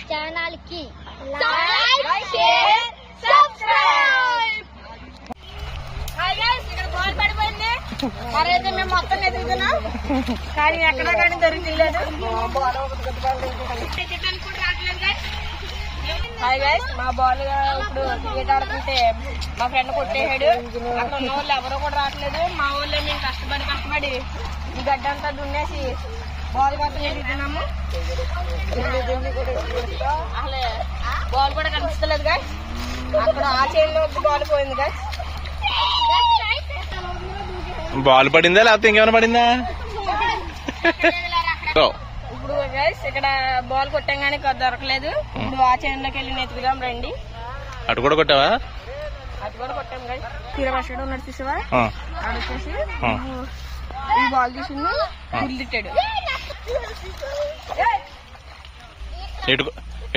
Channel కి like share subscribe. Hi guys, ఇక్కడ ball పడిపోయింది. మరైతే మేము మొత్తం ఎదుగుతున్నాం కానీ ఎక్కడ కానీ దొరికిలేదు. హాయ్ గైస్, మా బాల్ ఇప్పుడు క్రికెట్ ఆడుతుంటే మా ఫ్రెండ్ కొట్టేసాడు. అక్కడ ఉన్న వాళ్ళు ఎవరో కూడా రావట్లేదు. మా ఊళ్ళో మేము కష్టపడి ఈ గడ్డ అంతా దున్నేసి బాల్ కోసం ఎదుగుతున్నాము. అసలు బాల్ కూడా కనిపిస్తలేదు గైస్. అక్కడ ఆ చైన్లో బాల్ పోయింది గైస్. బాల్ పడిందా లేకపోతే ఇంకేమైనా పడిందా? ఇప్పుడు గైస్ ఇక్కడ బాల్ కొట్టాం కానీ దొరకలేదు. ఇప్పుడు ఆ చైన్లోకి వెళ్ళి నెతుకుదాం రండి. అటు కూడా కొట్టావా? అటు కూడా కొట్టాం గైస్. తీరవశాడు ఉన్నాడు చూసావా, ఆడ వచ్చేసి ఈ బాల్ తీసుకుని గుర్తిట్టాడు.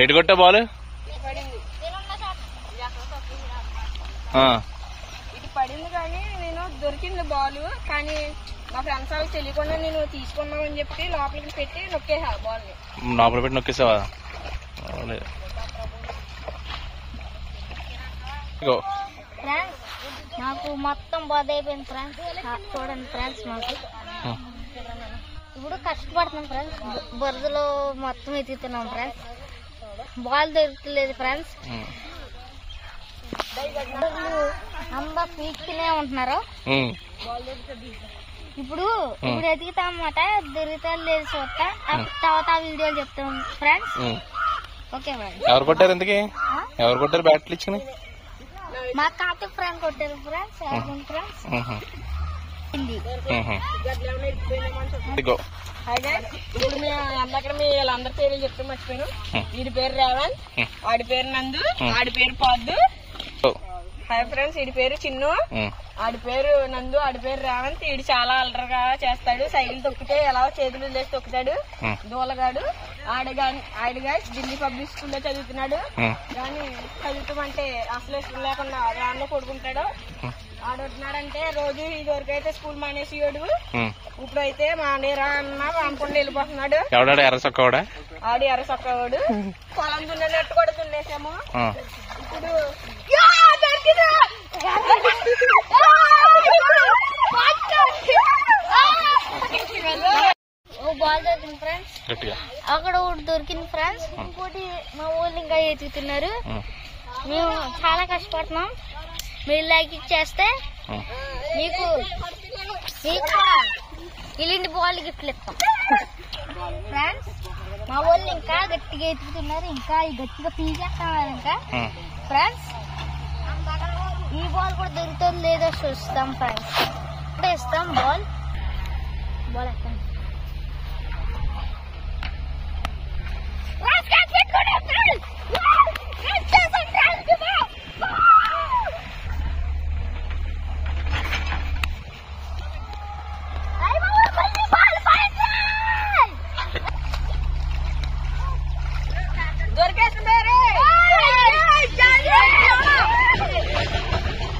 ఎటు కొట్టా బాల్? ఇది పడింది కానీ నేను దొరికింది బాల్. కానీ మా ఫ్రెండ్స్ అవి తెలియకుండా నేను తీసుకున్నామని చెప్పి లోపలికి పెట్టి నొక్కేసా బాల్ ని. లోపల పెట్టి నొక్కేసావా? ఫ్రెండ్స్ నాకు మొత్తం బాధ అయిపోయింది ఫ్రెండ్స్. చూడండి ఫ్రెండ్స్, మాకు ఇప్పుడు కష్టపడుతున్నాం ఫ్రెండ్స్. బురదలో మొత్తం ఎత్తుతున్నాం ఫ్రెండ్స్. బాల్ దొరుకుతలేదు ఫ్రెండ్స్. అంతా పీక్తూనే ఉంటున్నారు. ఇప్పుడు ఎదుగుతాం అన్నమాట. దొరుకుతా లేదు చూస్తా, తర్వాత వీడియోలు చెప్తాం ఫ్రెండ్స్. Okay friends. ఎవరు కొట్టారు ఇంతకీ? ఎవరు కొట్టారు బ్యాట్లు ఇచ్చుకుని? మా కార్తీక్ ఫ్రెండ్ కొట్టారు ఫ్రెండ్స్. ఫ్రెండ్స్ ఇప్పుడు అక్కడ మీ వీళ్ళందరి పేర్లు చెప్తే మర్చిపోయాను. వీడి పేరు రేవన్, వాడి పేరు నందు, వాడి పేరు పాదు. హాయ్ ఫ్రెండ్స్, వీడి పేరు చిన్ను, ఆడి పేరు నందు, ఆడి పేరు రేవంత్. వీడు చాలా అల్లరిగా చేస్తాడు. సైకిల్ తొక్కితే ఎలా చేతులు లేచి తొక్కుతాడు. దూలగాడు. ఆడిగా ఢిల్లీ పబ్లిక్ స్కూల్లో చదువుతున్నాడు. కానీ చదువుతామంటే అసలు ఇష్టం లేకుండా వ్యాన్ లో పడుకుంటాడు. ఆడుతున్నాడంటే రోజు ఇదివరకు అయితే స్కూల్ మానేసేవాడు. ఇప్పుడైతే మానేరా అన్న పంపకుండా వెళ్ళిపోతున్నాడు. ఆడి ఎర్రసొక్కవాడు. పొలం దున్నేటట్టు కూడా దున్నేసాము. ఇప్పుడు బాల్ దొరికింది ఫ్రెండ్స్. అక్కడ ఒకటి దొరికింది ఫ్రెండ్స్. ఇంకోటి మా ఊళ్ళు ఇంకా ఎత్తుకుతున్నారు. మేము చాలా కష్టపడుతున్నాం. మీరు లైక్ ఇచ్చేస్తే మీకు ఇలాంటి బాల్ గిఫ్ట్లు ఇస్తాం ఫ్రెండ్స్. మా వాళ్ళు ఇంకా గట్టిగా ఎత్తుకుతున్నారు. ఇంకా గట్టిగా పీకేస్తున్నారు ఇంకా ఫ్రెండ్స్. ఈ బాల్ కూడా దొరుకుతుంది లేదో చూస్తాం ఫ్రెండ్స్. ఇప్పుడే ఇస్తాం బాల్ ఎత్తాం.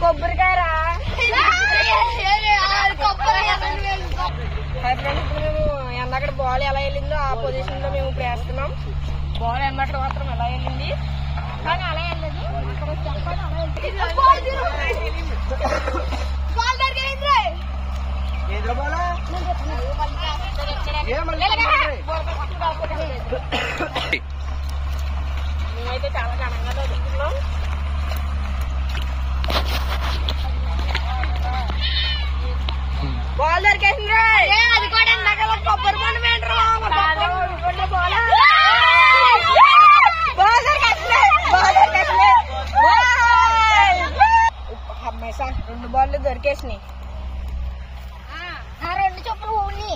కొబ్బరికాయ మేము ఎందక్కడ బాల్ ఎలా వెళ్ళిందో ఆ పొజిషన్ లో మేము ఇప్పుడు వేస్తున్నాం. బాల్ ఎందక్కడ మాత్రం ఎలా వెళ్ళింది కానీ అలా వెళ్ళలేదు. అక్కడ చెప్పండి అలా మేమైతే చాలా ఘనంగా చదువుతున్నాం. బాల్ దొరికేసింది. అది కూడా కొబ్బరి పండు అమ్మాయి 2 బాల్ దొరికేసినాయి. 2 చొప్పులు ఊని